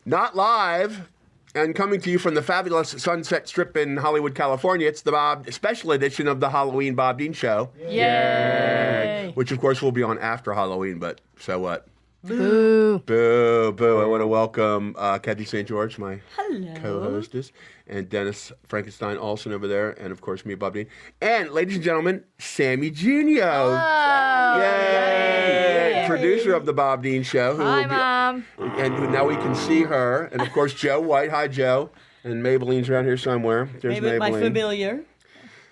Not live, and coming to you from the fabulous Sunset Strip in Hollywood, California, it's the Bob special edition of the Halloween Bob Dean Show. Yay! Which, of course, will be on after Halloween, but so what? Boo. Boo, boo. I want to welcome Cathy St George, my Hello. co-hostess, and Dennis Frankenstein Alsin over there, and, of course, me, Bob Dean. And, ladies and gentlemen, Samee Junio. Oh, Yay! Producer of the Bob Dean Show. Who Hi, will be, Mom. And now we can see her. And, of course, Joe White. Hi, Joe. And Maybelline's around here somewhere. There's Maybe my Maybelline. familiar.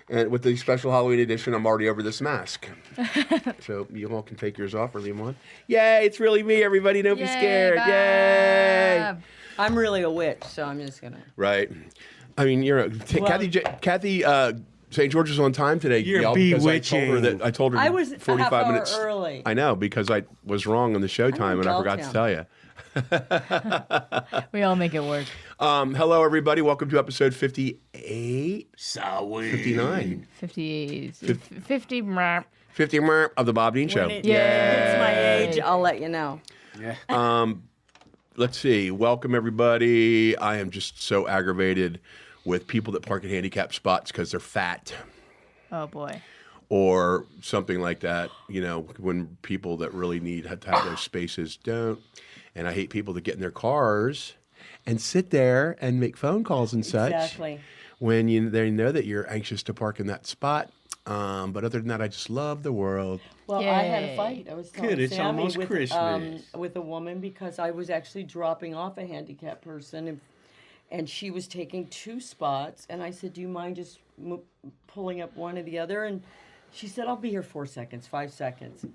And with the special Halloween edition, I'm already over this mask. So you all can take yours off or leave them on. Yay, it's really me, everybody. Don't be scared. Bob. Yay. I'm really a witch, so I'm just going to. Right. I mean, Cathy St. George is on time today. You're y'all, bewitching. I told her I was 45 a half hour minutes early. I know, because I was wrong on the show time and I forgot to tell you. We all make it work. Hello, everybody. Welcome to episode 58. 59. 58. 50. 50 of the Bob Dean Show. When it's my age, I'll let you know. Let's see. Welcome, everybody. I am just so aggravated with people that park at handicapped spots because they're fat Oh, boy. or something like that. You know, when people that really need to have those spaces don't. And I hate people that get in their cars and sit there and make phone calls and such. Exactly. When they know that you're anxious to park in that spot. But other than that, I just love the world. Well, I had a fight. I was telling Good, it's Samee almost with, Christmas. with a woman because I was actually dropping off a handicapped person, and she was taking 2 spots. And I said, "Do you mind just pulling up one or the other?" And she said, "I'll be here 4 seconds, 5 seconds."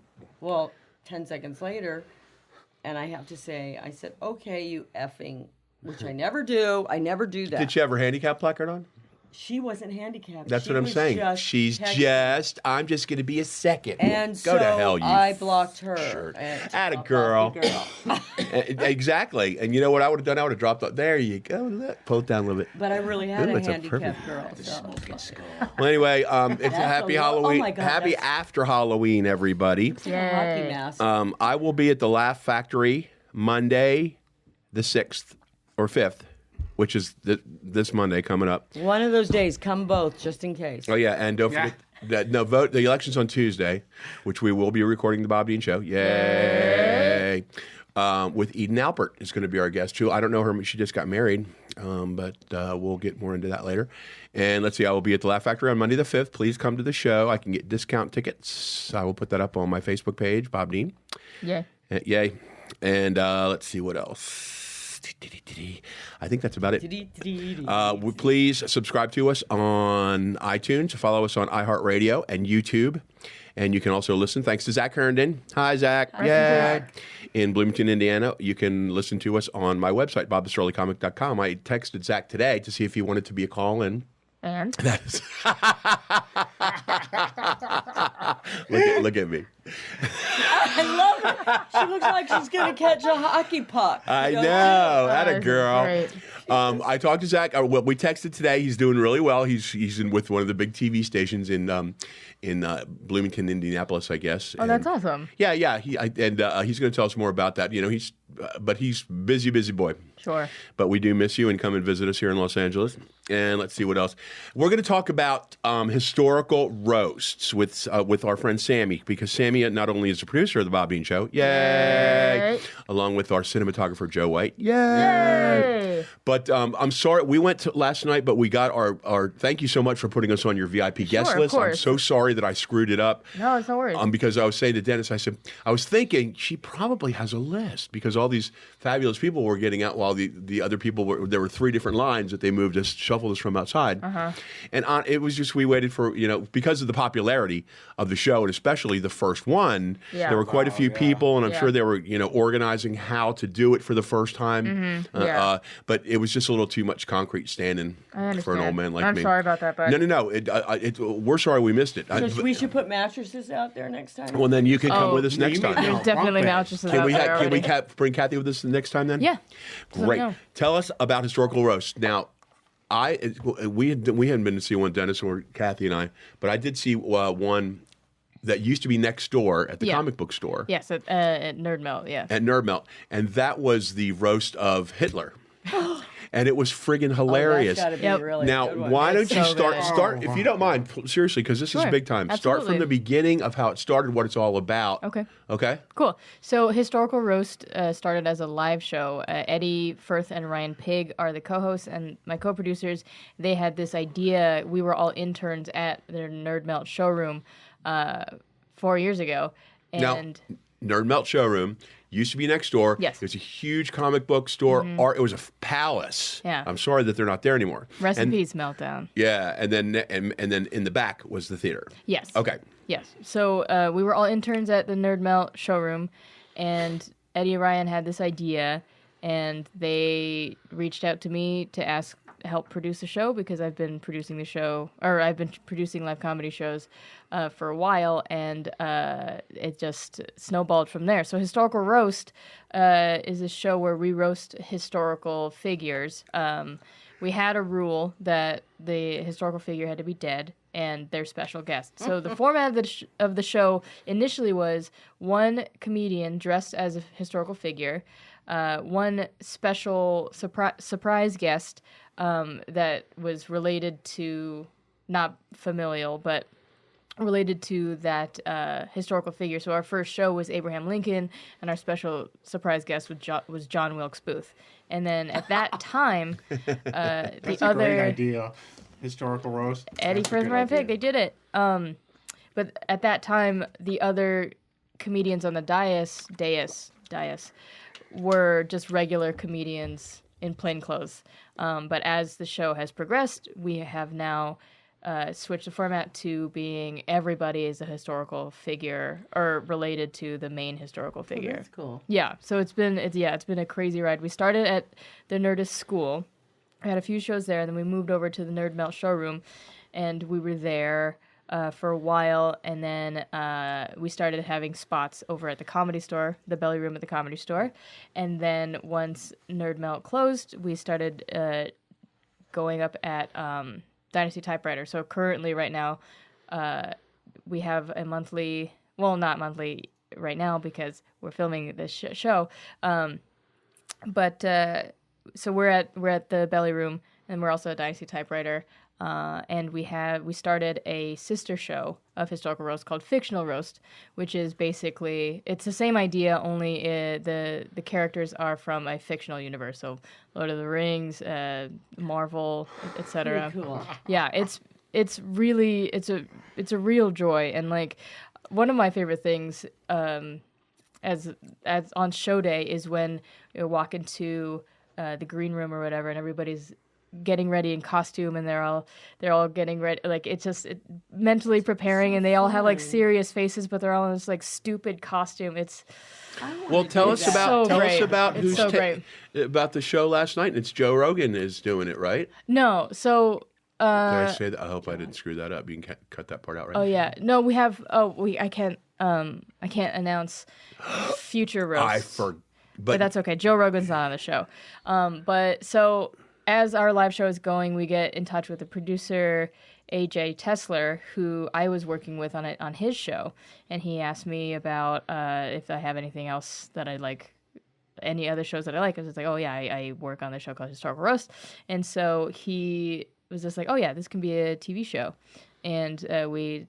Well, 10 seconds later, and I have to say, I said, "Okay, you effing," which I never do. I never do that. Did she have her handicap placard on? She wasn't handicapped. That's She what I'm was saying. just She's texting. I'm just going to be a second. And Go so to hell, you I blocked her. shirt. And Atta dropped girl. off the girl. Exactly. And you know what I would have done? I would have dropped it. There you go. Look. Pull it down a little bit. But I really had Ooh, a it's a handicapped perfect- girl. So. Well, anyway, it's That's happy a lo- oh Halloween. my God, Happy that's- after Halloween, everybody. Hockey mask. I will be at the Laugh Factory Monday, the 6th or 5th, which is this Monday coming up. One of those days, come both, just in case. Oh yeah, and don't forget that vote. The election's on Tuesday, which we will be recording the Bob Dean Show. Yay! With Eden Alpert is going to be our guest too. I don't know her; she just got married, but we'll get more into that later. And let's see, I will be at the Laugh Factory on Monday the 5th. Please come to the show. I can get discount tickets. I will put that up on my Facebook page, Bob Dean. Yeah. Yay! And let's see what else. I think that's about it. Please subscribe to us on iTunes. Follow us on iHeartRadio and YouTube. And you can also listen. Thanks to Zach Herndon. Hi, Zach. Yay. In Bloomington, Indiana. You can listen to us on my website, bobthesurlycomic.com. I texted Zach today to see if he wanted to be a call-in. And? That is look at me. I love her. She looks like she's going to catch a hockey puck. I know. Atta girl. Great. I talked to Zach. Well, we texted today. He's doing really well. He's with one of the big TV stations in Bloomington, Indianapolis, I guess. Oh, that's awesome. Yeah. He's going to tell us more about that. You know, he's busy boy. Sure. But we do miss you, and come and visit us here in Los Angeles. And let's see what else. We're going to talk about historical roasts with our friend Samee, because Samee not only is the producer of the Bob Dean Show, yay, along with our cinematographer Joe White, yay. But I'm sorry, we went to last night, but we got our thank you so much for putting us on your VIP guest Sure, of list. I'm course. so sorry that I screwed it up. No, it's no worries. Because I was saying to Dennis, I said, I was thinking she probably has a list, because all these fabulous people were getting out while the other people there were 3 different lines that they moved us, shuffled us from outside. And it was just, we waited for, because of the popularity of the show, and especially the first one, there were quite a few people, and I'm sure they were, organizing how to do it for the first time. But it was just a little too much concrete standing for an old man like me. I'm sorry about that, but No. We're sorry we missed it. So we should put mattresses out there next time. Well, then you can come with us next time. there's definitely mattresses Can out we there already. bring Cathy with us the next time then? Yeah. Great. know. Tell us about historical roast. Now, we hadn't been to see one, Dennis or Cathy and I, but I did see one that used to be next door at the Yeah. comic book store. Yes, at Nerd Melt. Yes. At Nerd Melt, and that was the roast of Hitler, and it was friggin' hilarious. That's gotta be Yep. really Now, good one. why don't It's you so good. start if you don't mind, seriously, because this is Sure. big time. Start from Absolutely. the beginning of how it started, what it's all about. Okay. Okay. Cool. So Historical Roast started as a live show. Eddie Firth and Ryan Pig are the co-hosts, and my co-producers. They had this idea. We were all interns at their Nerd Melt showroom 4 years ago, and Now, Nerd Melt showroom used to be next door. Yes. It was a huge comic book store. Art. It was a palace. Yeah. I'm sorry that they're not there anymore. rest in And- peace, Meltdown. Yeah, and then in the back was the theater. Yes. Okay. Yes. So we were all interns at the Nerd Melt showroom, and Eddie and Ryan had this idea, and they reached out to me to help produce the show because I've been producing the show, or I've been producing live comedy shows for a while, and it just snowballed from there. So Historical Roast is a show where we roast historical figures. We had a rule that the historical figure had to be dead and their special guest. So the format of the show initially was one comedian dressed as a historical figure, one special surprise guest that was related to, not familial, but related to that historical figure. So our first show was Abraham Lincoln, and our special surprise guest was John Wilkes Booth. And then at that time, That's the a other great idea. Historical roast. Eddie That's a Firth and good Ryan idea. Pig, they did it. But at that time, the other comedians on the dais were just regular comedians in plain clothes. But as the show has progressed, we have now switched the format to being everybody is a historical figure or related to the main historical figure. That's cool. Yeah, so it's been a crazy ride. We started at the Nerdist School. We had a few shows there, and then we moved over to the Nerd Melt showroom, and we were there for a while, and then we started having spots over at the Comedy Store, the Belly Room at the Comedy Store, and then once Nerd Melt closed, we started going up at Dynasty Typewriter. So currently, right now, we have a monthly, well, not monthly right now because we're filming this show, but so we're at the Belly Room, and we're also at Dynasty Typewriter, and we started a sister show of Historical Roast called Fictional Roast, which is basically, it's the same idea, only the characters are from a fictional universe, so Lord of the Rings, Marvel, etc. Very cool. Yeah, it's really it's a real joy, and like one of my favorite things as on show day is when you walk into the green room or whatever, and everybody's getting ready in costume, and they're all getting ready, like it's just mentally preparing, and they all have like serious faces, but they're all in this like stupid costume. It's Well, tell us about So great. about It's who's so great. about the show last night. And it's Joe Rogan is doing it, right? no, so Did I say that? I hope I didn't screw that up. You can cut that part out, right? oh yeah, no, we have I can't announce future roasts. But that's okay. Joe Rogan's not on the show. But so as our live show is going, we get in touch with the producer, AJ Tesler, who I was working with on his show, and he asked me about if I have anything else that I like, any other shows that I like. I was just like, oh yeah, I work on this show called Historical Roast, and so he was just like, oh yeah, this can be a TV show, and we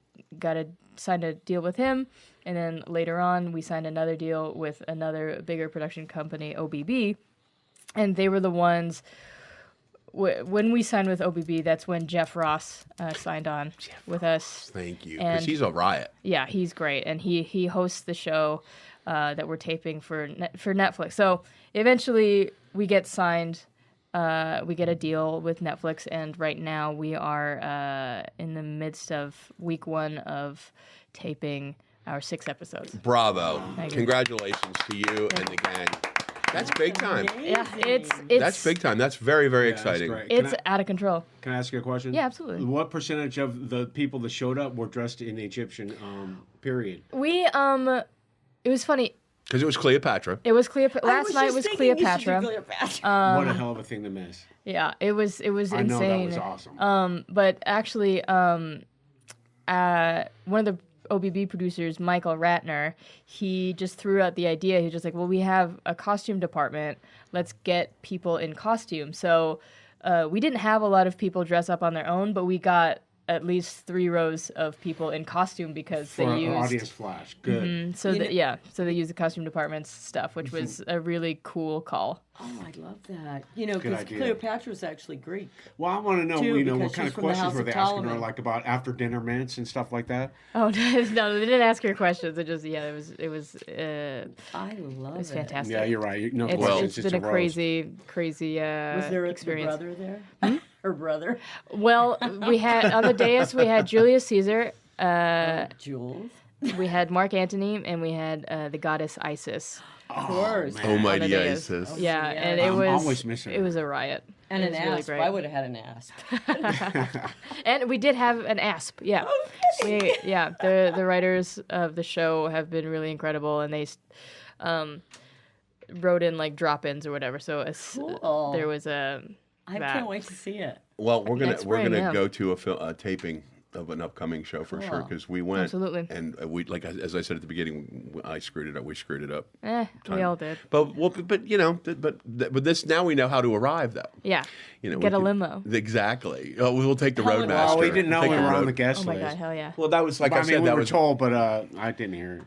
signed a deal with him. And then later on, we signed another deal with another bigger production company, OBB. And they were the ones, when we signed with OBB, that's when Jeff Ross signed on with us. Thank you, And- because he's a riot. Yeah, he's great. And he hosts the show that we're taping for Netflix. So eventually, we get signed. We get a deal with Netflix. And right now, we are in the midst of week 1 of taping our 6 episodes. Bravo! Thank you. Congratulations to you and the gang. That's big time. Yeah, it's That's big time. That's very, very Yeah, that's exciting. great. It's out of control. Can I ask you a question? Yeah, absolutely. What percentage of the people that showed up were dressed in the Egyptian period? We it was funny. Because it was Cleopatra. It was Cleopatra. I Last night just was thinking you should do Cleopatra. Cleopatra. What a hell of a thing to miss. Yeah, it was I know insane. that was awesome. But actually, one of the OBB producers, Michael Ratner, he just threw out the idea. He was just like, well, we have a costume department. Let's get people in costume. So we didn't have a lot of people dress up on their own, but we got at least 3 rows of people in costume because For they used audience flash. Good. so they used the costume department's stuff, which was a really cool call. Oh, I love that. Because idea. Cleopatra's actually Greek. Well, I want to know, Too, what because kind she's of from the questions House were of they asking her, Ptolemy. like about after dinner mints and stuff like that? Oh no, they didn't ask her questions. It just it was I love it. it was fantastic. Yeah, you're right. No It's, questions. it's been a roast. crazy Was there a experience. brother there? Her brother? Well, we had on the dais we had Julius Caesar, Jules. we had Mark Antony, and we had the goddess Isis. Of course. man. Oh, mighty dais. Isis. Yeah, yeah. and it I'm was always missing it her. was a riot. And It an was really asp. great. I would have had an asp. And we did have an asp. Yeah, the writers of the show have been really incredible, and they wrote in like drop-ins or whatever. So Cool. there was a. I that. can't wait to see it. Well, we're Next gonna spring, yeah. go to a taping of an upcoming show for sure Cool. because we went Absolutely. and we as I said at the beginning, I screwed it up. We screwed it up. We all did. But this now we know how to arrive though. Yeah. We Get a can- limo. Exactly. Oh, we'll take the Helen- Roadmaster. Oh, we didn't know Take we the were on road- the guest Oh my list. god, hell yeah. Well, that was like I I mean, said. we That were was told, but I didn't hear it.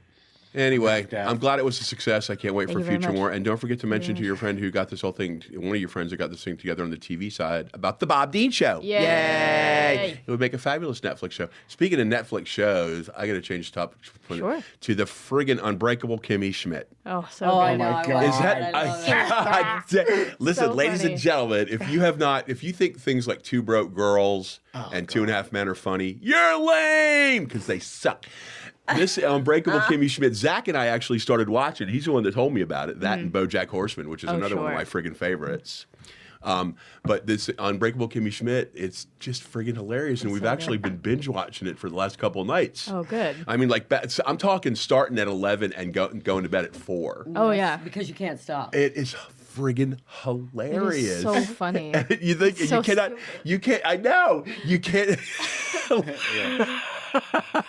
anyway. Yeah. I'm glad it was a success. I can't wait Thank for you very future much. more. And don't forget to mention to your friend who got this whole thing, one of your friends that got this thing together on the TV side about the Bob Dean Show. Yay! It would make a fabulous Netflix show. Speaking of Netflix shows, I got to change the topic Sure. to the friggin' unbreakable Kimmy Schmidt. Oh, so Oh, I good. know. my I God. love Is it. that I love it. listen, So ladies funny. and gentlemen, if you think things like Two Broke Girls and Two and a Half Men are funny, you're lame because they suck. This Unbreakable Kimmy Schmidt, Zach and I actually started watching. He's the one that told me about it. That and BoJack Horseman, which is another one of sure. my friggin' favorites. But this Unbreakable Kimmy Schmidt, it's just friggin' hilarious, and we've actually been binge watching it for the last couple of nights. Oh, good. I mean, I'm talking starting at 11 and going to bed at 4. Oh, yeah. Because you can't stop. It is friggin' It hilarious. is so funny. You think So you cannot? stupid. You can't. I know you can't.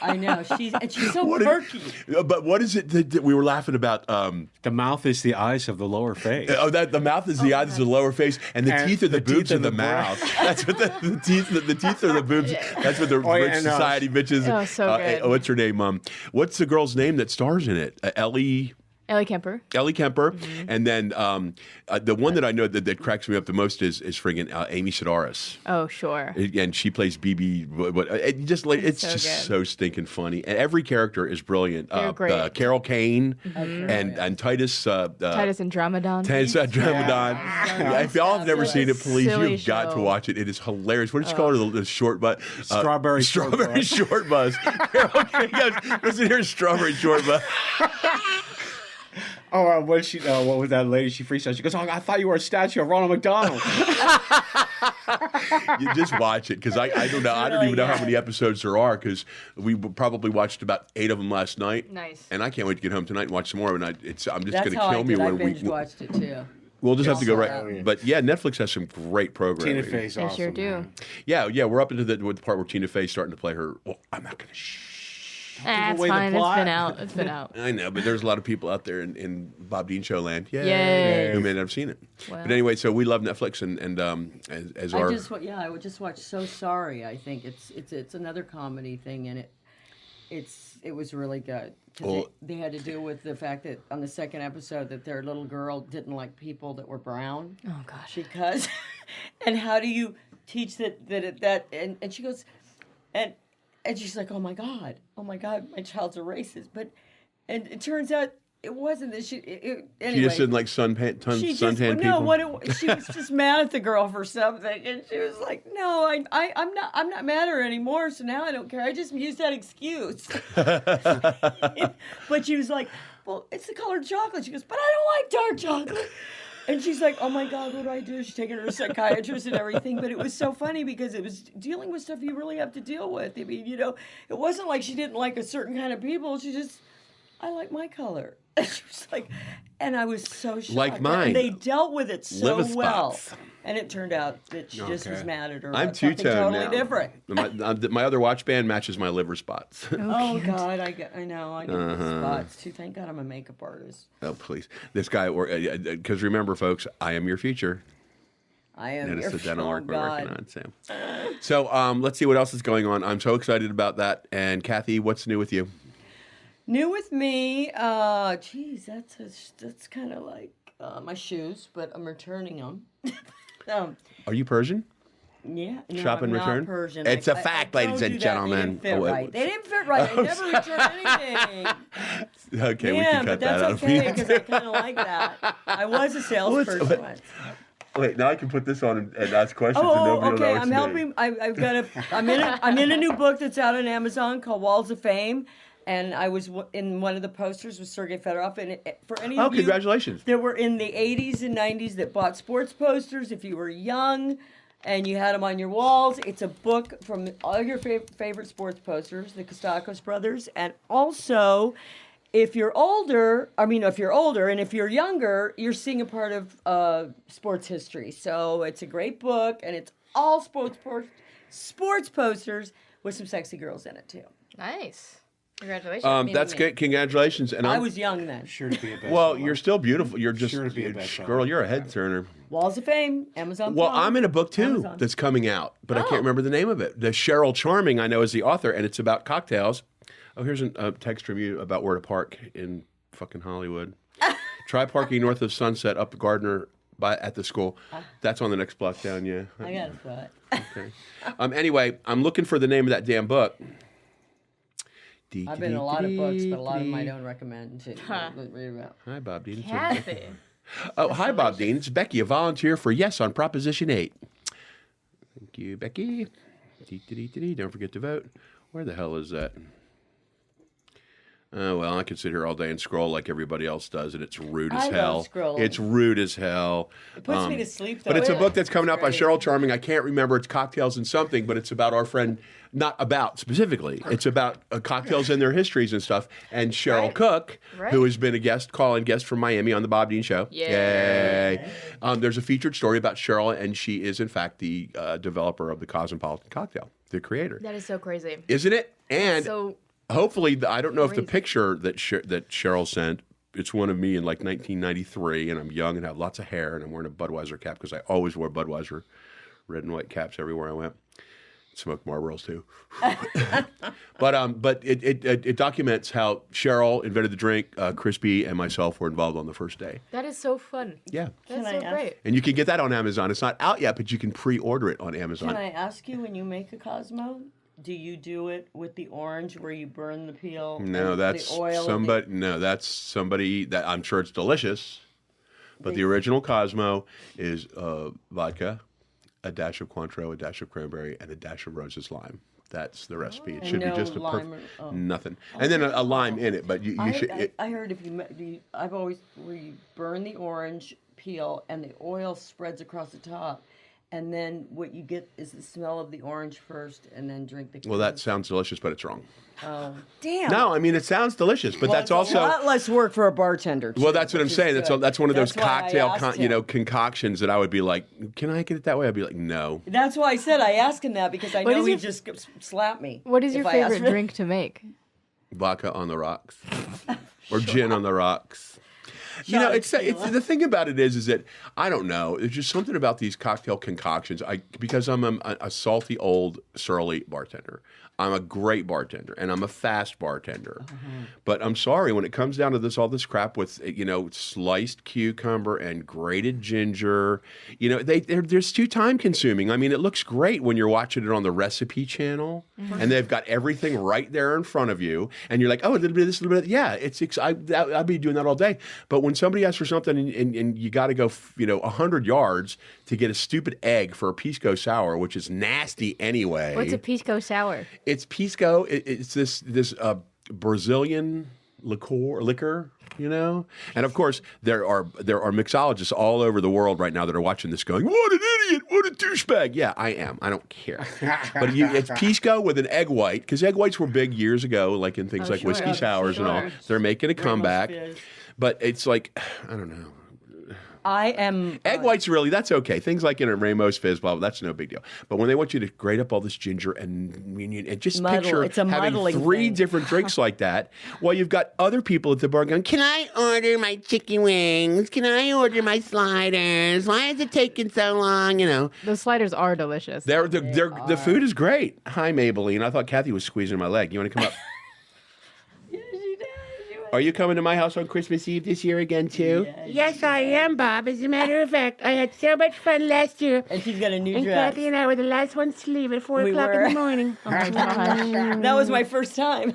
I know. She's so What perky. But what is it that we were laughing about? The mouth is the eyes of the lower face. That the mouth is the eyes of the lower face, and the And teeth are the the teeth boobs are of the the mouth. That's what the teeth. The teeth are the boobs. That's what the Oh, yeah, rich and, society bitches. Oh, so good. What's her name? What's the girl's name that stars in it? Ellie Kemper. Ellie Kemper, Mm-hmm. and then the one that I know that cracks me up the most is friggin' Amy Sedaris. Oh, sure. And she plays BB. It's so just good. so stinking funny, and every character is brilliant. They're great. Carol Kane Mm-hmm. and Titus. Titus Andromedon. Titus Andromedon. Yeah, if y'all have never seen it, please, Silly you've got to show. watch it. It is hilarious. What did you call her? The short butt. Strawberry short Strawberry bus. short bus. Carol Kane goes, listen here, strawberry short bus. Oh, what was that lady? She freestyled. She goes, "Oh, I thought you were a statue of Ronald McDonald." You just watch it because I don't know. I don't even know how many episodes there are because we probably watched about 8 of them last night. Nice. And I can't wait to get home tonight and watch some more. And I'm just That's going to how I kill me did. I when binge we. watched it too. We'll just have to go right. Yeah. But yeah, Netflix has some great programming. Tina Fey's They awesome. sure do. man. Yeah, we're up into the part where Tina Fey's starting to play her. Well, I'm not going to. It's away the fine. plot. It's been out. I know, but there's a lot of people out there in Bob Dean Show land. Yay. Who may not have seen it. Wow. But anyway, so we love Netflix and as our. I would just watch So Sorry. I think it's another comedy thing, and it was really good. 'Cause Well- they had to deal with the fact that on the second episode that their little girl didn't like people that were brown. Oh, gosh. Because and how do you teach that and she goes and she's like, oh my god, my child's a racist, and it turns out it wasn't that anyway. She just didn't like suntan people. She was just mad at the girl for something, and she was like, "No, I'm not mad at her anymore. So now I don't care. I just used that excuse." But she was like, "Well, it's the colored chocolate." She goes, "But I don't like dark chocolate." And she's like, "Oh my God, what do I do?" She's taking her to a psychiatrist and everything. But it was so funny because it was dealing with stuff you really have to deal with. I mean, it wasn't like she didn't like a certain kind of people. She just, I like my color. And she was like, and I was so shocked. Like mine. And they dealt with it so Liver well. spots. And it turned out that she just was Okay. mad at her I'm about something two-tone totally now. different. My other watch band matches my liver spots. Oh God, I know. I get the spots too. Thank God I'm a makeup artist. Oh, please. This guy, because remember, folks, I am your future. I am That is your the dental work we're God. working on, Sam. So let's see what else is going on. I'm so excited about that. And Cathy, what's new with you? New with me, geez, that's kind of like my shoes, but I'm returning them. Are you Persian? Yeah, no, Shop and I'm return? not Persian. It's a fact, don't ladies and do that. gentlemen. They didn't fit Oh, wait, right. whoops. They didn't fit right. I never return anything. Okay, we Yeah, can cut but that that's out. okay because I kind of like that. I was a salesperson once. Wait, now I can put this on and ask questions, and Oh, nobody will know okay. it's I'm me. helping. I've got a. I'm in a new book that's out on Amazon called Walls of Fame, and I was in one of the posters with Sergei Fedorov. And for any Oh, of you congratulations. that were in the 80s and 90s that bought sports posters, if you were young and you had them on your walls, it's a book from all your favorite sports posters, the Kostakos brothers, and also. If you're older, and if you're younger, you're seeing a part of sports history. So it's a great book, and it's all sports posters with some sexy girls in it too. Nice. Congratulations. That's good. Congratulations. And I was young then. Sure to be a bestseller. Well, you're still beautiful. You're just, Sure to be a bestseller. girl, you're a head turner. Walls of Fame, Amazon. Well, Prime, I'm in a book too Amazon. that's coming out, but I can't remember the name of it. The Cheryl Charming, I know, is the author, and it's about cocktails. Oh, here's a text from you about where to park in fucking Hollywood. Try parking north of Sunset up Gardner at the school. That's on the next block down, yeah. I got a thought. Okay. Anyway, I'm looking for the name of that damn book. I've been in a lot of books, but a lot of them I don't recommend to read about. Hi, Bob Dean. Kathy. Oh, hi, Bob Dean. It's Becky, a volunteer for Yes on Proposition 8. Thank you, Becky. Don't forget to vote. Where the hell is that? Oh, well, I could sit here all day and scroll like everybody else does, and it's rude as I love hell. scrolling. It's rude as hell. It puts me to sleep, though. But it's a book that's coming out by Great. Cheryl Charming. I can't remember. It's Cocktails and something, but it's about our friend, not about specifically. It's about cocktails and their histories and stuff. And Cheryl Right. Cook, Right. who has been a call-in guest from Miami on the Bob Dean Show. Yay. There's a featured story about Cheryl, and she is, in fact, the developer of the Cosmopolitan cocktail, the creator. That is so crazy. Isn't it? And So hopefully, I don't know if the crazy. picture that Cheryl sent, it's one of me in like 1993, and I'm young and have lots of hair, and I'm wearing a Budweiser cap because I always wore Budweiser red and white caps everywhere I went. Smoked Marlboros too. But it documents how Cheryl invented the drink, Crispy and myself were involved on the first day. that is so fun. Yeah. That's Can I so ask- great. And you can get that on Amazon. It's not out yet, but you can pre-order it on Amazon. Can I ask you, when you make a Cosmo, do you do it with the orange where you burn the peel? No, and that's the oil somebody. No, that's somebody that I'm sure it's delicious. But the original Cosmo is vodka, a dash of Cointreau, a dash of cranberry, and a dash of Rose's lime. That's the recipe. It And should no be just a lime perfect or- oh. nothing, and then a lime in it. But you should. I heard I've always where you burn the orange peel and the oil spreads across the top, and then what you get is the smell of the orange first, and then drink the. Well, that sounds delicious, but it's wrong. Oh, damn. No, I mean it sounds delicious, but Well, that's it's also. a lot less work for a bartender. Well, too, that's what I'm which is saying. good. That's one of those That's why I cocktail, asked him. concoctions that I would be like, "Can I get it that way?" I'd be like, "No." That's why I said I asked him that because I What know is he'd your- just slap me. What is if your I asked favorite for- drink to make? Vodka on the rocks, or gin on the rocks. You Shot know, of it's the thing about it is that I don't know. There's just something about these cocktail concoctions. Because I'm a salty old surly bartender. I'm a great bartender and I'm a fast bartender. But I'm sorry, when it comes down to all this crap with sliced cucumber and grated ginger, they're too time consuming. I mean, it looks great when you're watching it on the recipe channel and they've got everything right there in front of you, and you're like, oh, a little bit of this, a little bit of that. Yeah, I'd be doing that all day. But when somebody asks for something and you got to go 100 yards to get a stupid egg for a pisco sour, which is nasty anyway. What's a pisco sour? It's pisco. It's this Brazilian liquor, And of course, there are mixologists all over the world right now that are watching this, going, "What an idiot! What a douchebag!" Yeah, I am. I don't care. But it's pisco with an egg white, because egg whites were big years ago, like in things like sure. whiskey sours and all. Sure. They're making a comeback, fizz. but it's like, I don't know. I am Egg whites, really, that's okay. Things like in a Ramos Fizz, blah, blah, that's no big deal. But when they want you to grate up all this ginger and just picture It's a having muddling 3 thing. different drinks like that, while you've got other people at the bar going, can I order my chicken wings? Can I order my sliders? Why is it taking so long? You know, Those sliders are delicious. the food is great. Hi, Maybelline. I thought Cathy was squeezing my leg. You want to come up? Yeah, she does. Are you coming to my house on Christmas Eve this year again, too? Yes, I am, Bob. As a matter of fact, I had so much fun last year. And she's got a new And dress. Cathy and I were the last ones to leave at 4 We o'clock in were. the morning. Oh my gosh. That was my first time.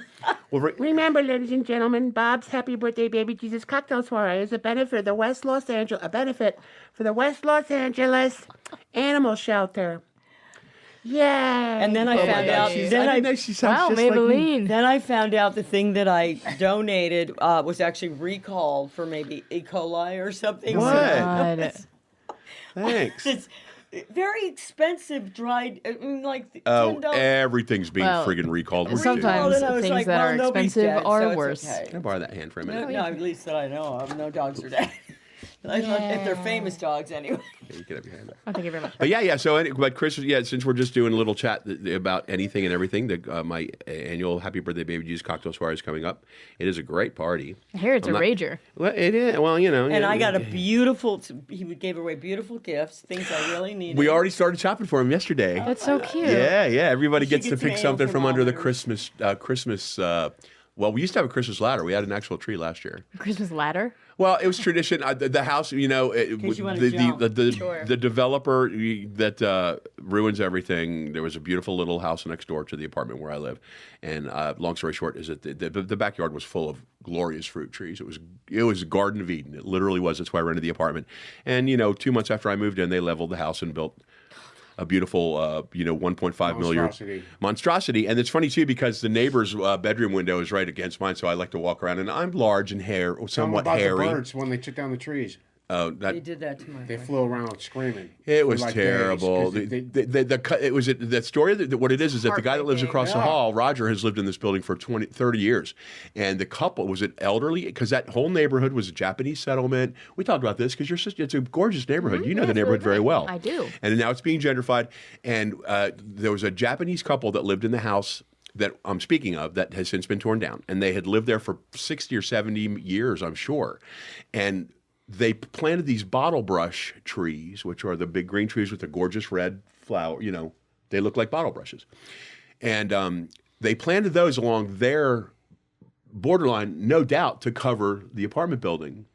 Well, remember, ladies and gentlemen, Bob's Happy Birthday Baby Jesus Cocktail Soiree is a benefit for the West Los Angeles Animal Shelter. Yay! And then I found out. I Then didn't know she sounds Wow, just like me. Maybelline. Then I found out the thing that I donated was actually recalled for maybe E. coli or something. What? God. Thanks. It's very expensive dried, like Oh, $10. everything's being Well, friggin' recalled. sometimes And I was things like, that well, are nobody's expensive dead, are so it's worse. okay. Can I borrow that hand for a minute? No, at least that I know of. No dogs are dead. If they're famous dogs, anyway. Yeah, you can have your hand up. Oh, thank you very much. But yeah. So, but Christmas, since we're just doing a little chat about anything and everything, my annual Happy Birthday Baby Jesus Cocktail Soiree is coming up. It is a great party. I hear it's a rager. Well, it is. Well, you know. And I got a beautiful. He gave away beautiful gifts, things I really needed. We already started shopping for him yesterday. That's so cute. Yeah. Everybody She gets to gets an pick ale something from under the thermometer. Christmas. Well, we used to have a Christmas ladder. We had an actual tree last year. Christmas ladder. Well, it was tradition. The house, you wanna jump. the developer that ruins everything. There was a beautiful little house next door to the apartment where I live, and long story short is that the backyard was full of glorious fruit trees. It was a Garden of Eden. It literally was. That's why I rented the apartment. And 2 months after I moved in, they leveled the house and built a beautiful, 1.5 million monstrosity. And it's funny, too, because the neighbor's bedroom window is right against mine, so I like to walk around. And I'm large and somewhat about hairy. the birds when they took down the trees. They did that to my They friend. flew around screaming. It was for like terrible. days, 'cause It was that story. What it is that the guy that lives across the Yeah. hall, Roger, has lived in this building for 30 years. And the couple was an elderly, because that whole neighborhood was a Japanese settlement. We talked about this because it's a gorgeous neighborhood. You know the it's neighborhood really very great. well. I do. And now it's being gentrified. And there was a Japanese couple that lived in the house that I'm speaking of that has since been torn down. And they had lived there for 60 or 70 years, I'm sure. And they planted these bottle brush trees, which are the big green trees with the gorgeous red flower. They look like bottle brushes. And they planted those along their borderline, no doubt, to cover the apartment building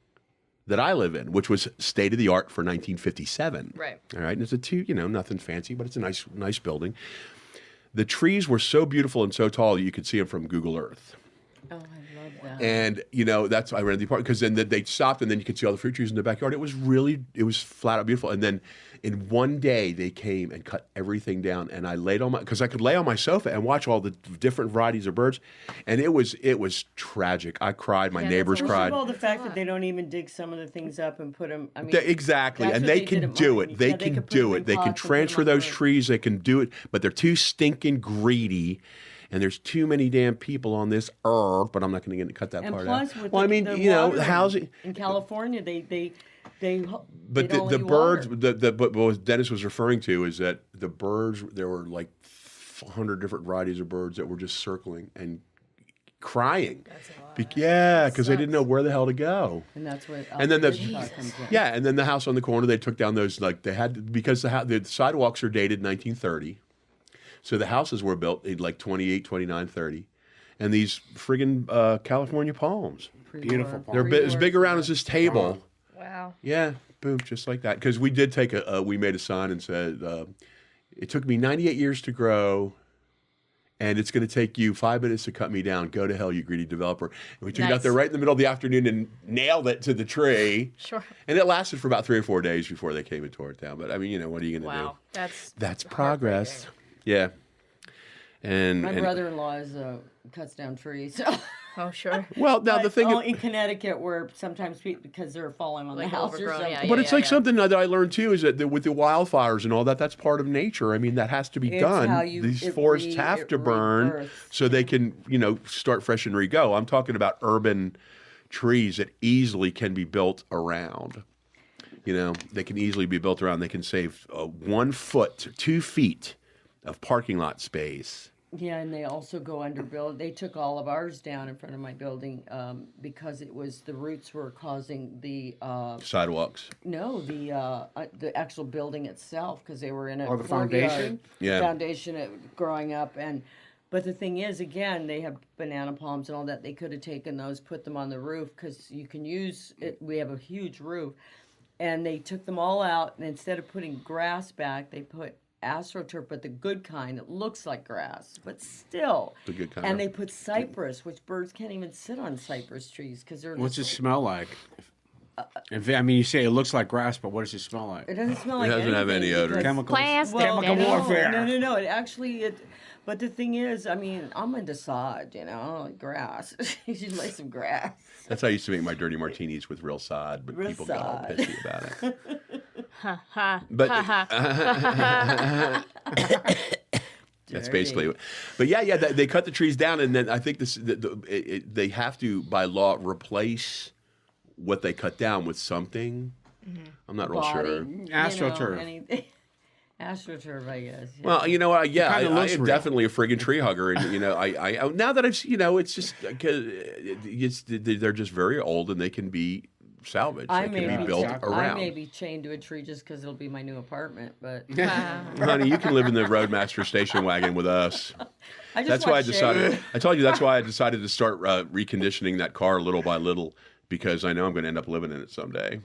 that I live in, which was state of the art for 1957. Right. All right. And it's nothing fancy, but it's a nice building. The trees were so beautiful and so tall that you could see them from Google Earth. Oh, I love that. And that's why I rented the apartment, because then they stopped, and then you could see all the fruit trees in the backyard. It was flat out beautiful. And then in one day they came and cut everything down, and I laid on because I could lay on my sofa and watch all the different varieties of birds, and it was tragic. I cried. My neighbors First cried. of all, the fact that they don't even dig some of the things up and put them. I mean, Exactly, that's and what they did can at do mine. it. They Yeah, can could put do them it. in They can pots and put them transfer on those roof. trees. They can do it, but they're too stinking greedy. And there's too many damn people on this earth, but I'm not going to cut that And part plus, out. with Well, I mean, the the housing. in California, they But don't the let you birds, water. but what Dennis was referring to is that the birds, there were like 100 different varieties of birds that were just circling and crying. That's a lot. Yeah, because they didn't know where the hell to go. And that's what. And then the comes in. and then the house on the corner, they took down those, like they had, because the sidewalks are dated 1930. So the houses were built in like 28, 29, 30. And these friggin' California palms. Beautiful palm. They're as big around as this table. Wow. Yeah, boom, just like that. Because we did take we made a sign and said, it took me 98 years to grow, and it's going to take you 5 minutes to cut me down. Go to hell, you greedy developer. And we took it out Nice. there right in the middle of the afternoon and nailed it to the tree. Sure. And it lasted for about 3 or 4 days before they came and tore it down. But I mean, what are you going to Wow. do? That's Progress. Yeah. And My brother-in-law cuts down trees. So. Oh, sure. well, now the thing in Connecticut, where sometimes people, because they're falling on Like the house or overgrown, something. yeah, but it's like something that I learned too, is that with the wildfires and all that, that's part of nature. I mean, that has to be It's done. how These it forests have to burn rebirths. so they can, start fresh and re-go. I'm talking about urban trees that easily can be built around. You know, they can easily be built around. They can save 1 foot to 2 feet of parking lot space. Yeah, and they also go under build. They took all of ours down in front of my building because the roots were causing the Sidewalks. the actual building itself because they were in a Oh, the courtyard. foundation? Yeah. Foundation growing up but the thing is, again, they have banana palms and all that. They could have taken those, put them on the roof because you can use it. We have a huge roof, and they took them all out. And instead of putting grass back, they put astroturf, but the good kind. It looks like grass, but still. The good kind. And they put cypress, which birds can't even sit on cypress trees because they're. What's it smell like? You say it looks like grass, but what does it smell like? It doesn't smell It like doesn't have anything any odor. because- Chemicals. Plastic. Chemical No, warfare. No. But the thing is, I mean, I'm into sod, like grass. You should lay some grass. That's how I used to make my dirty martinis with real sod, but Real people got all sod. pissy about it. But That's basically. But yeah, they cut the trees down, and then I think they have to by law replace what they cut down with something. I'm not real sure. AstroTurf. Anything. AstroTurf, I guess. Yeah. Well, you know what? Yeah, I looks am real. definitely a friggin' tree hugger, and I now that I've it's just they're just very old and they can be salvaged. They can be built exactly. around. I may be chained to a tree just because it'll be my new apartment, but Honey, you can live in the Roadmaster station wagon with us. I just That's why I want decided. shade. I told you that's why I decided to start reconditioning that car little by little because I know I'm going to end up living in it someday.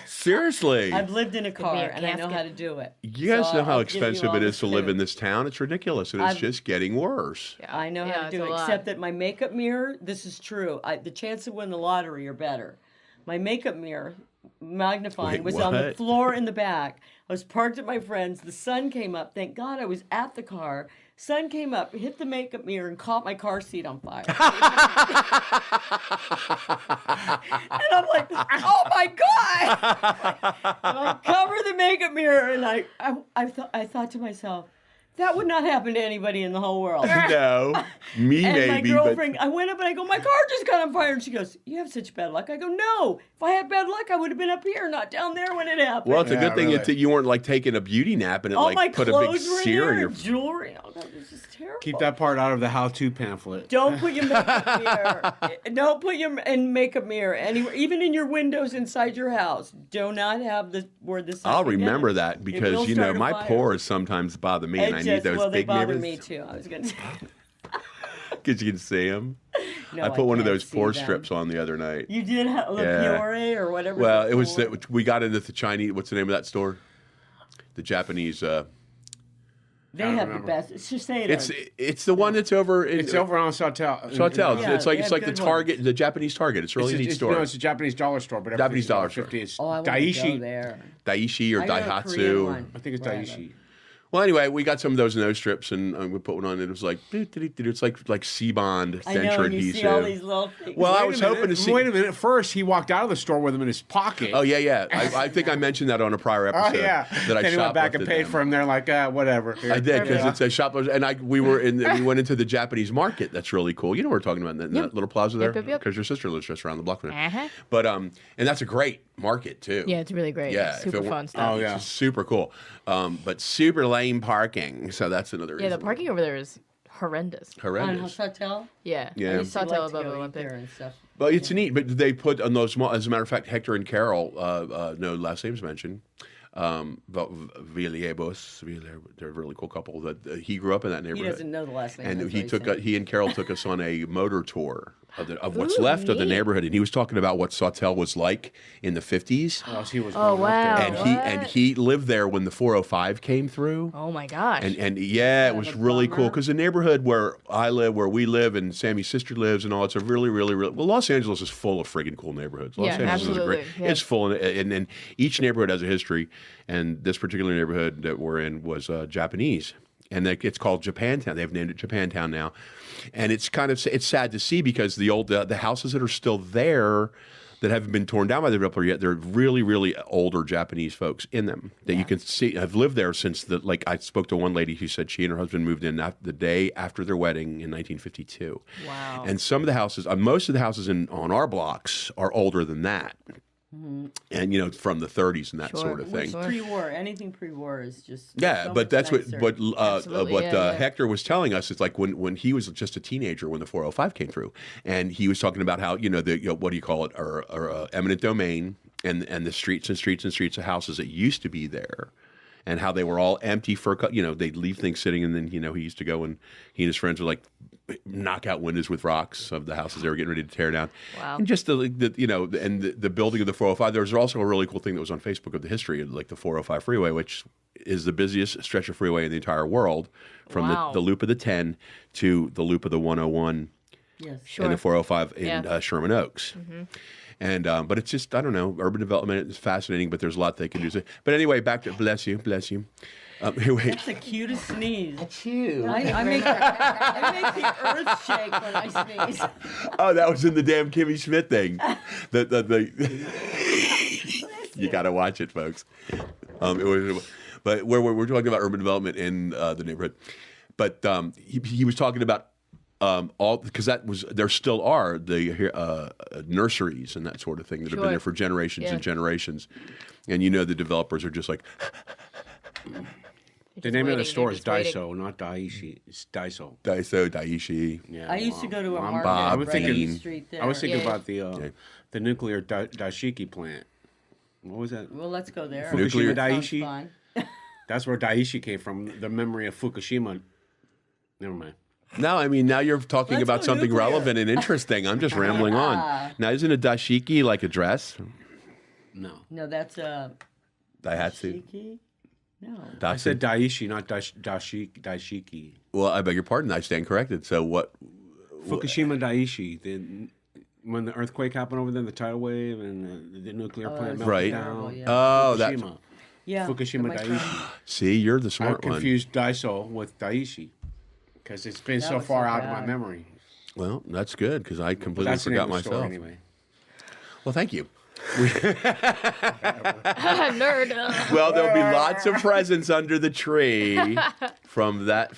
Seriously, I've lived in a car a and I know casket. how to do it. you guys So know how I'll give you expensive all it the is to live in scoop. this town. It's ridiculous, and it's I've- just getting worse. I know how Yeah, to it's do a it, lot. except that my makeup mirror, this is true. The chance of winning the lottery are better. My makeup mirror, magnifying, Wait, was on the what? floor in the back. I was parked at my friend's. The sun came up. Thank God I was at the car. Sun came up, hit the makeup mirror, and caught my car seat on fire. And I'm like, oh my God! And I cover the makeup mirror, and I thought to myself, that would not happen to anybody in the whole world. No, me And maybe, my but girlfriend, I went up and I go, my car just got on fire. And she goes, you have such bad luck. I go, no. If I had bad luck, I would have been up here, not down there when it happened. well, it's a Yeah, good thing really. you weren't like taking a beauty nap and it all my like put a big clothes were in sear there, in your. and jewelry. Oh, that was just terrible. Keep that part out of the how-to pamphlet. Don't put your makeup mirror. Don't put your makeup mirror anywhere, even in your windows inside your house. Do not have where the sun I'll can hit remember it. that It because will start a my fire. pores sometimes bother me, and I need those well, they big bother mirrors me too. I was gonna say. because you can see them. No, I put one of can't those see pore them. strips on the other night. You did have La Yeah. Fiore or whatever. Well, it was called. that we got into the Chinese. What's the name of that store? The Japanese. They don't have the remember. best. It's Shiseido. It's the one that's over. In, It's over on Sawtell. Sawtell. Yeah, It's like they it's have like the good Target, the Japanese Target. It's a really neat store. No, it's a Japanese dollar store, but Japanese dollar $50. store. Oh, I want to go Daiichi. there. Daiichi or I got a Korean Daihatsu. one. I think it's Right. Daiichi. Well, anyway, we got some of those nose strips, and we put one on. And it was like, it's like C-bond I know, denture and you see all adhesive. these little things. Well, I Wait a was minute, hoping to see. Wait a minute. First, he walked out of the store with them in his pocket. Oh yeah. I think I mentioned that on a prior Oh, episode. yeah. That I then he went back and shoplifted paid them. for them. They're like, whatever. Here. I did because Yeah. it's a shop, and we went into the Japanese market. That's really cool. You know what we're talking about in that little plaza there, Yep. because your sister lives just around the block from there. Uh-huh. But and that's a great market too. Yeah, it's really great. Yeah, if Super it weren't- fun stuff. Oh, yeah. It's super cool, but super lame parking. So that's another reason. Yeah, the parking over there is horrendous. on horrendous. Hotel. Yeah. Yeah. I I used used to tell like to above go eat Olympic. there and stuff. But it's neat. But they put on those. As a matter of fact, Hector and Carol, no last names mentioned. But Villalobos, they're a really cool couple. That he grew up in that He neighborhood. doesn't know the last name. And that's he what took saying. he and Carol took us on a motor tour of what's Ooh, left of the neat. neighborhood, and he was talking about what Sawtell was like in the 50s. Oh, so he was Oh, growing up there. wow. And What? he lived there when the 405 came through. Oh my gosh. And yeah, it was a really cool bummer. because the neighborhood where I live, where we live, and Sammy's sister lives, and all, it's a really well. Los Angeles is full of friggin' cool neighborhoods. Los Yeah, Angeles is absolutely, great. yeah. It's full, and each neighborhood has a history. And this particular neighborhood that we're in was Japanese, and it's called Japantown. They've named it Japantown now, and it's sad to see because the houses that are still there that haven't been torn down by the developer yet, they're really older Japanese folks in them that you can see have lived there since I spoke to one lady who said she and her husband moved in the day after their wedding in 1952. Wow. And some of the houses, most of the houses on our blocks are older than that. and from the 30s and that Sure. sort of thing. Sure. Pre-war, anything pre-war is just Yeah, so but much that's nicer. what Absolutely, yeah. Hector was telling us. It's like when he was just a teenager when the 405 came through, and he was talking about how what do you call it, or eminent domain, and the streets and streets and streets of houses that used to be there, and how they were all empty for they'd leave things sitting, and then he used to go and he and his friends would like knock out windows with rocks of the houses they were getting ready to tear down. Wow. And just the building of the 405. There was also a really cool thing that was on Facebook of the history of like the 405 freeway, which is the busiest stretch of freeway in the entire world, from Wow. the loop of the 10 to the loop of the 101 Yes. Sure. and the 405 in Yeah. Sherman Oaks. And but it's just, I don't know, urban development is fascinating, but there's a lot they can do. But anyway, back to bless you. Anyway, That's the cutest sneeze. that's you. I make the earth shake when I sneeze. Oh, that was in the damn Kimmy Schmidt thing. You got to watch it, folks. But we're talking about urban development in the neighborhood. But he was talking about all, because there still are the nurseries and that sort of thing that have been Sure. there for generations Yeah. and generations. And the developers are just like, The name of the waiting, store you're is just waiting. Daiso, not Daiichi. It's Daiso. Daiso, Daiichi. Yeah, I used to go to a I'm market Bob right on Dean. the street there. I was thinking Yeah. about the nuclear Daishiki plant. What was that? Well, let's go there. Nuclear Sounds Daiichi? fun. That's where Daiichi came from. The memory of Fukushima. Never mind. No, I mean, now you're talking Let's about go something nuclear. relevant and interesting. I'm just rambling on. Now, isn't a dashiki like a dress? No. No, that's a Daihatsu. shiki. No. I said Datsun. Daiichi, not Daishiki. Well, I beg your pardon. I stand corrected. So what? Fukushima Daiichi. When the earthquake happened over there, the tidal wave, and the nuclear plant melted Right. down. Terrible, yeah. Oh, that. Fukushima. Yeah. Fukushima my Daiichi. friend- See, you're the I smart one. confused Daiso with Daiichi because it's been That so was far so out of my bad. memory. Well, that's good because I But completely that's the name forgot of the store myself. anyway. Well, thank you. Nerd. Well, there'll be lots of presents under the tree from what?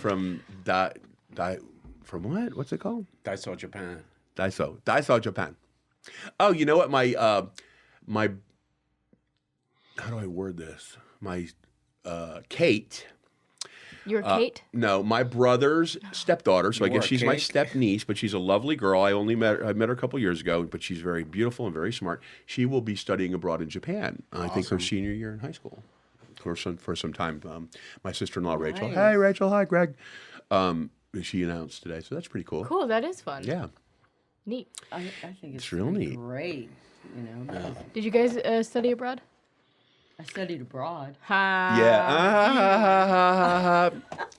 What's it called? Daiso Japan. Daiso Japan. Oh, you know what? My how do I word this? My Kate. You're Kate? No, my brother's stepdaughter. So I You guess are a she's my cake? step niece, but she's a lovely girl. I met her a couple years ago, but she's very beautiful and very smart. She will be studying abroad in Japan. I think her senior year in high school, for some time. My sister-in-law Rachel. Nice. Hey, Rachel. Hi, Greg. She announced today, so that's pretty cool. Cool, that is fun. Yeah. Neat. I think it's real pretty neat. great. Because Did you guys study abroad? I studied abroad. Ha. Yeah.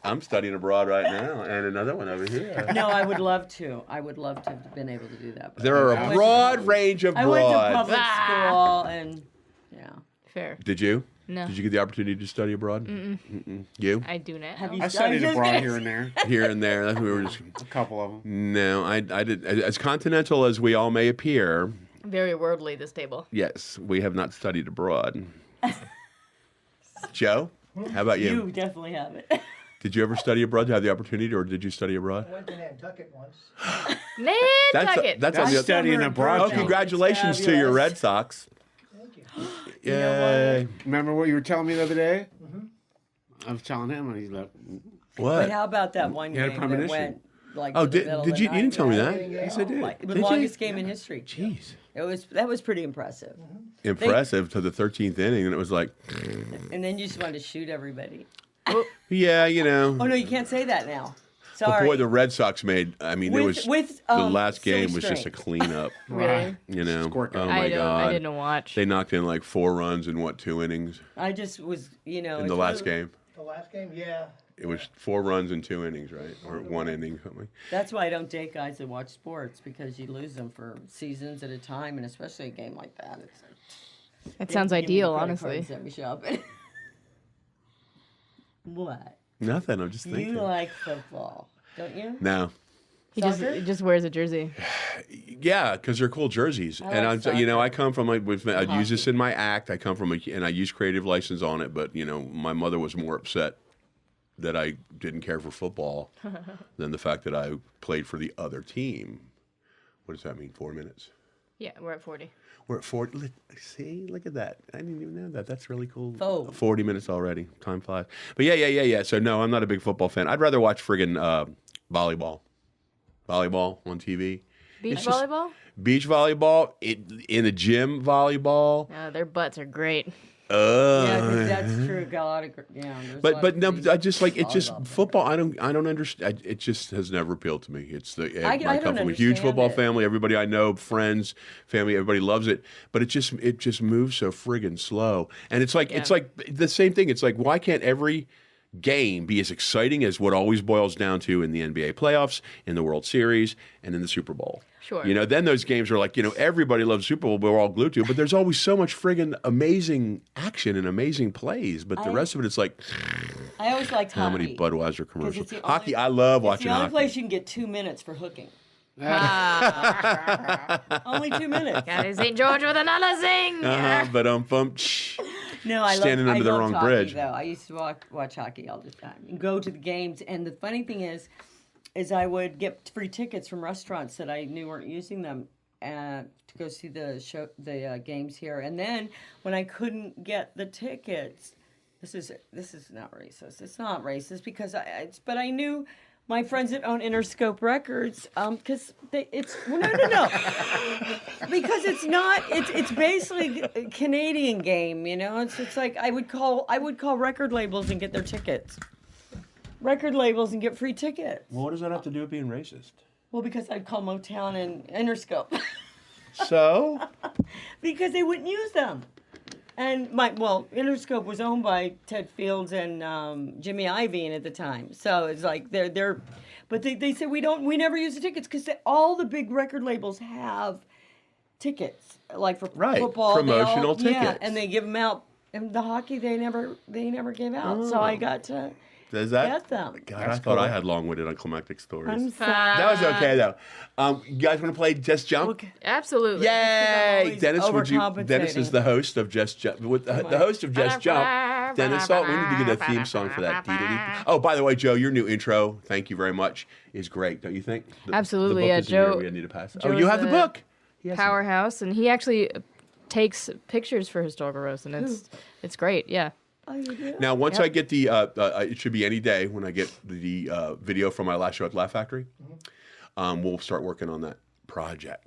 I'm studying abroad right now, and another one over here. No, I would love to. I would love to have been able to do that. But There are I a went broad to- range of I went to broad. public school and yeah. Fair. Did you? No. Did you get the opportunity to study abroad? Mm-mm. You? I do not. Have you I studied just abroad gonna here and there. Here and there. That's what we were just. A couple of them. No, I did. As continental as we all may appear, Very worldly, this table. yes, we have not studied abroad. Joe, how about you? You definitely have it. Did you ever study abroad? Have the opportunity, or did you study abroad? I went to Nantucket once. Nantucket. That's on That's the. studying abroad. Oh, Joe. congratulations to your Fabulous. Red Sox! Thank you. Yay! Remember what you were telling me the other day? I was telling him, and he's like, But What? how about that one You had a game that premonition. went like? Oh, to the middle of did the you? You night? didn't tell me Yeah. that. yes, I did. Like, the Did you? longest game in history. Jeez, That was pretty impressive. impressive to the 13th inning, and it was like, And then you just wanted to shoot everybody. yeah, you know. Oh no, you can't say that now. But Sorry. boy, the Red Sox made. I mean, there was with the last silly game was just a string. cleanup. Really? You know, Scorecard. oh my I god, didn't watch. they knocked in like 4 runs in what 2 innings I just was, in it's the last really- game. The last game, yeah. It was 4 runs in 2 innings, right, or 1 inning something. That's why I don't date guys that watch sports because you lose them for seasons at a time, and especially a game like that. It's like, That you sounds have to give me ideal, the credit card honestly. and Send me shopping. What? Nothing. I'm just thinking. You like football, don't you? No. He Soccer? just wears a jersey. Yeah, because they're cool jerseys, I and like I'm, soccer. I come from I'd use this Hockey. in my act. I come from and I use creative license on it, but my mother was more upset that I didn't care for football than the fact that I played for the other team. What does that mean? 4 minutes. Yeah, we're at 40. We're at 40. See, look at that. I didn't even know that. That's really cool. Oh. 40 minutes already. Time flies. But yeah. So no, I'm not a big football fan. I'd rather watch friggin' volleyball. Volleyball on TV. Beach volleyball? Beach volleyball, in a gym volleyball. Their butts are great. Yeah, 'cause that's true. Got a lot of, there's a lot But of no, great I just like it's just volleyball. football. I don't understand. It just has never appealed to me. It's I I come don't from a huge understand football it. family. Everybody I know, friends, family, everybody loves it. But it just moves so friggin' slow. And it's like the same thing. It's like, why can't every game be as exciting as what always boils down to in the NBA playoffs, in the World Series, and in the Super Bowl? Sure. Then those games are like, everybody loves Super Bowl, but we're all glued to it. But there's always so much friggin' amazing action and amazing plays. But the rest of it, it's like, I always liked how hockey. many Budweiser commercials? it's the Hockey, only- I love It's watching the only hockey. place you can get 2 minutes for hooking. Only 2 minutes. Cathy St George with another zing. But No, I Standing loved, under the I loved wrong hockey, bridge. Though I used to watch hockey all the time and go to the games. And the funny thing is I would get free tickets from restaurants that I knew weren't using them to go see the games here. And then when I couldn't get the tickets, this is not racist. It's not racist because but I knew my friends that own Interscope Records, because no, because it's basically a Canadian game, It's like I would call record labels and get their tickets, record labels and get free tickets. Well, what does that have to do with being racist? Well, because I'd call Motown and Interscope So? because they wouldn't use them. And Interscope was owned by Ted Fields and Jimmy Iovine at the time, so it's like but they said we never use the tickets because all the big record labels have tickets like for football, promotional yeah, tickets. and they give them out. And the hockey they never gave out, so I got to Does that? get them. God, I thought I had long-witted unclimactic stories. I'm sorry. That was okay though. You guys want to play Just Jump? Absolutely. Yay! always Dennis, Dennis is overcompensating. the host of Just Jump. The host of Just Jump. Dennis Salt. We need to get a theme song for that. Oh, by the way, Joe, your new intro, thank you very much, is great, don't you think? Absolutely, the book yeah, is in here, Joe- we need to pass. Joe You is have the a book. He has the book. Powerhouse, and he actually takes pictures for Historical Roast, and it's great. Yeah. Oh, you do? Now, once I get the, it should be any day when I get the video from my last show at Laugh Factory, we'll start working on that project.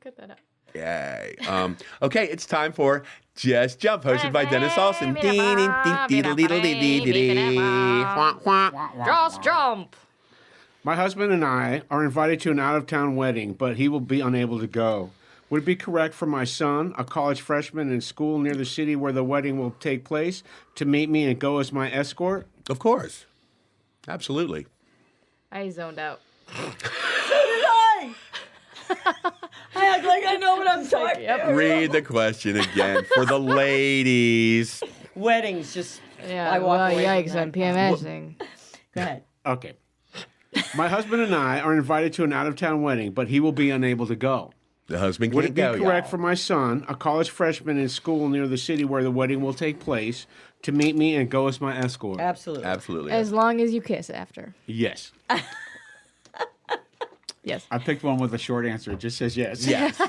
Cut that out. Yay. Okay, it's time for Just Jump, hosted by Dennis Alsin. Just jump. My husband and I are invited to an out-of-town wedding, but he will be unable to go. Would it be correct for my son, a college freshman in school near the city where the wedding will take place, to meet me and go as my escort? Of course. Absolutely. I zoned out. I act like I know what I'm talking about. Read the question again for the ladies. Weddings, just Yeah. I walk away yikes! from I'm that. PMSing. Go ahead. Okay. My husband and I are invited to an out-of-town wedding, but he will be unable to go. The husband Would can't it be go. correct y'all. for my son, a college freshman in school near the city where the wedding will take place, to meet me and go as my escort? Absolutely. Absolutely. As long as you kiss after. Yes. Yes. I picked one with a short answer. It just says yes. Yes.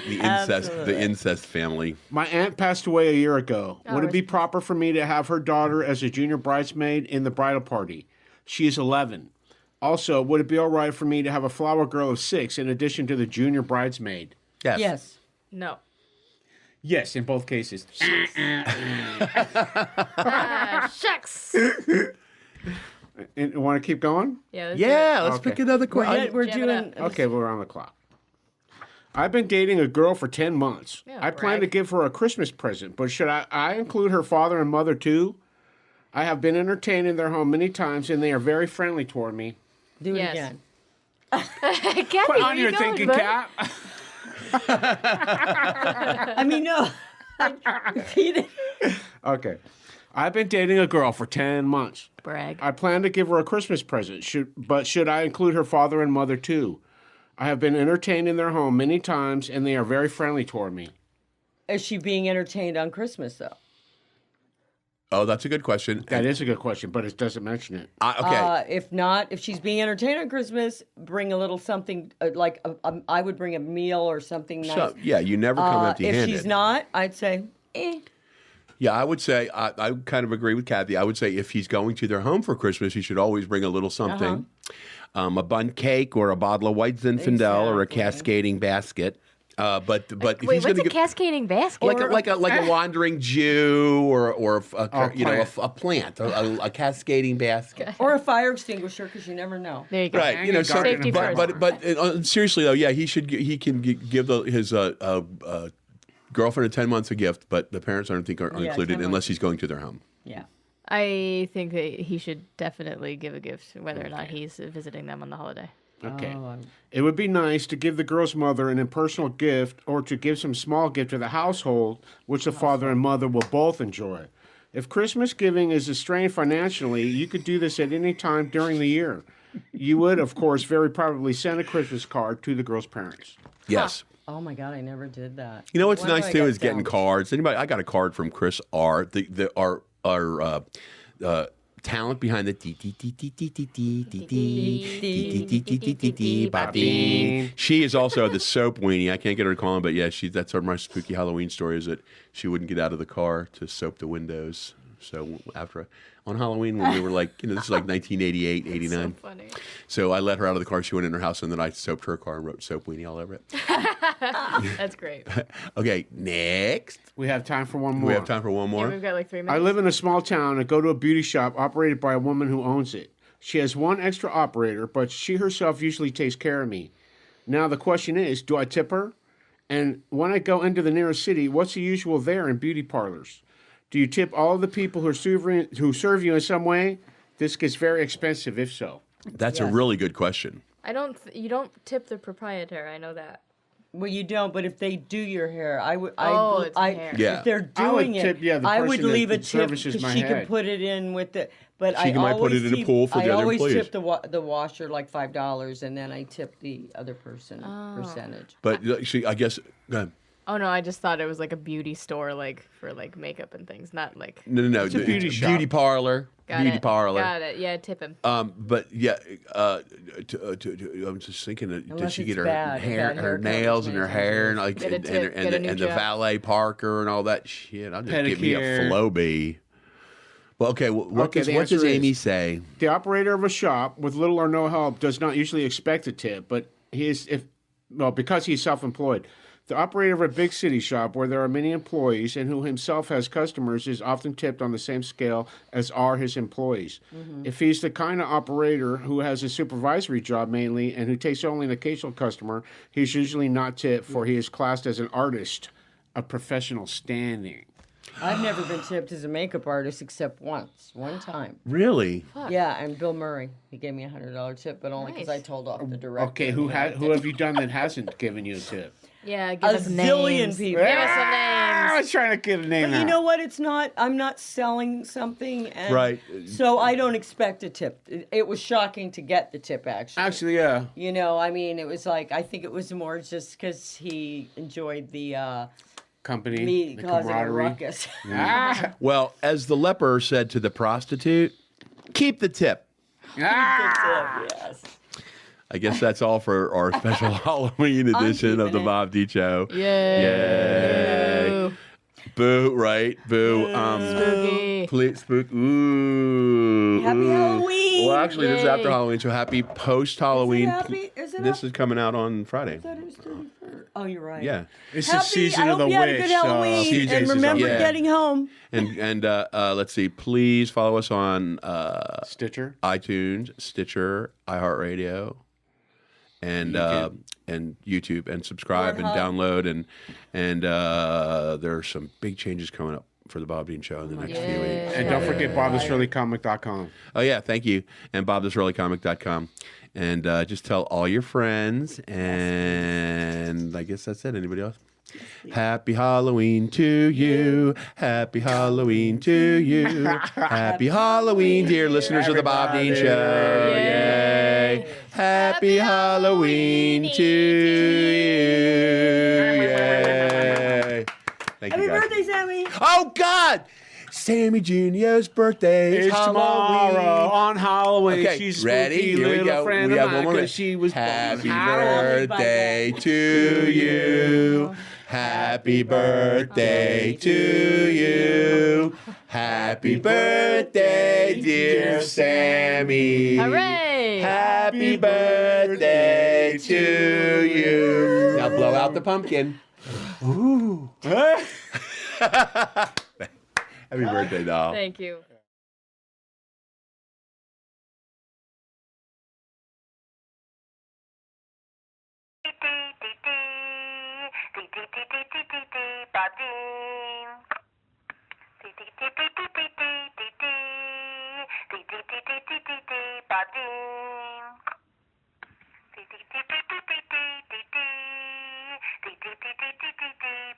Yes. The incest family. My aunt passed away a year ago. Oh, Would it be rest in proper for me to have her daughter as a junior bridesmaid in the bridal party? She is 11. Also, would it be all right for me to have a flower girl of 6 in addition to the junior bridesmaid? Yes. Yes. No. Yes, in both cases. Shucks. And want to keep going? Yeah. That's Yeah, let's Okay. pick another question. We're Jam it doing. up. Okay, we're on the clock. I've been dating a girl for 10 months. Yeah, I plan to brag. give her a Christmas present, but should I include her father and mother too? I have been entertained in their home many times, and they are very friendly toward me. Do it Yes. again. Cathy, Put where on you your going, thinking bud? cap. I mean, no. Repeat it. Okay. I've been dating a girl for 10 months. Brag. I plan to give her a Christmas present, should I include her father and mother too? I have been entertained in their home many times, and they are very friendly toward me. Is she being entertained on Christmas though? Oh, that's a good question. That is a good question, but it doesn't mention it. Okay. If not, if she's being entertained on Christmas, bring a little something I would bring a meal or something nice. So, yeah, you never come empty-handed. If she's not, I'd say, Yeah, I would say, I kind of agree with Kathy. I would say if he's going to their home for Christmas, he should always bring a little something. A bun cake or a bottle of white Zinfandel or a cascading basket. But if Wait, he's what's going a to cascading basket? like a wandering Jew or a plant, a cascading basket. or a fire extinguisher, because you never know. There you go. Right, you know, so, Safety first. but seriously though, yeah, he can give his girlfriend of 10 months a gift, but the parents are included 10 unless he's going to their home. Yeah. I think that he should definitely give a gift, whether or not he's visiting them on the holiday. Okay. It would be nice to give the girl's mother an impersonal gift or to give some small gift to the household, which the father and mother will both enjoy. If Christmas giving is a strain financially, you could do this at any time during the year. You would, of course, very probably send a Christmas card to the girl's parents. Yes. Oh my God, I never did that. You know what's Why do nice I too get is getting down? cards. I got a card from Chris R. Our talent behind the Bobby. She is also the soap weenie. I can't get her to call him, but yeah, that's sort of my spooky Halloween story. Is that she wouldn't get out of the car to soap the windows. So on Halloween when we were like, this is like 1988, 89. So funny. So I let her out of the car. She went in her house, and then I soaped her car and wrote "soap weenie" all over it. That's great. Okay, next. We have time for one more. We have time for one Yeah, more. we've got like 3 minutes. I live in a small town and go to a beauty shop operated by a woman who owns it. She has one extra operator, but she herself usually takes care of me. Now the question is, do I tip her? And when I go into the nearest city, what's the usual there in beauty parlors? Do you tip all of the people who serve you in some way? This gets very expensive if so. That's a really good question. You don't tip the proprietor. I know that. Well, you don't, but if they do your hair, It's hair. Yeah. if they're I would doing tip, it, the I would person leave that a tip services because my she head. can put it in with the. But She might put it in a pool for the I other always employees. tip the washer like $5, and then I tip the other person percentage. But I guess, go ahead. Oh no, I just thought it was like a beauty store, like for like makeup and things, not like. No. It's a beauty shop. Beauty parlor. Got Beauty it. parlor. Got it. Yeah, tip him. But yeah, I'm just thinking, did Unless she it's get her bad her haircut, nails which and her makes hair sense. and like Get a tip, and get a new the job. valet parker and all that shit? I'll just give me a Pedicure. Flowbee. Well, okay. What Okay, does the what answer does Amy is- say? The operator of a shop with little or no help does not usually expect a tip, but because he's self-employed. The operator of a big city shop where there are many employees and who himself has customers is often tipped on the same scale as are his employees. If he's the kind of operator who has a supervisory job mainly and who takes only an occasional customer, he's usually not tipped, for he is classed as an artist of professional standing. I've never been tipped as a makeup artist except one time. Really? Yeah, and Bill Murray, he gave me $100 tip, but only because Nice. I told off the director. Okay, who have you done that hasn't given you a tip? Yeah, give A us zillion names. people. Give us some I names. was trying to get a name But out. you know what? I'm not selling something. And Right. So I don't expect a tip. It was shocking to get the tip, actually. Actually, yeah. You know, I mean, it was like, I think it was more just because he enjoyed the Company, me the causing a camaraderie. ruckus. Ah! Well, as the leper said to the prostitute, keep the tip. Ah! Yes. I guess that's all for our special Halloween edition of the keeping it. Bob D Show. Yay. Yay. Boo, right? Boo. Spooky. Please, spook. Ooh. Happy ooh. Halloween. Well, actually, this is after Yay. Halloween, so happy post-Halloween. Is it This up? is coming out on Friday. I thought it was 31st. Oh, you're right. Yeah. It's Happy, the season I of hope the you had a witch. good Halloween. CJ's And is remember on. Yeah. getting home. And let's see. Please follow us on Stitcher. iTunes, Stitcher, iHeartRadio, and YouTube. and YouTube, and subscribe and Pornhub. download, and there are some big changes coming up for the Bob Dean Show in the next few weeks. And don't forget BobThisReallyComic.com. Oh yeah, thank you, and BobThisReallyComic.com, and just tell all your friends, and I guess that's it. Anybody else? Happy Halloween to you. Happy Halloween to you. Happy Halloween, dear listeners of the Bob Dean Show. Yay. Happy Halloween to you. Yay. Thank Happy you guys. birthday, Sammy. Oh God! Samee Junio's birthday is It's tomorrow Halloween. on Halloween. Okay, She's a ready? spooky Here we little go. friend We of have one mine more 'cause minute. she was born Happy on Halloween. birthday to you. Happy birthday to you. Happy birthday, dear Samee. Hooray! Happy birthday to you. Now blow out the pumpkin. Ooh. Happy birthday, doll. Thank you.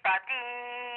Badin.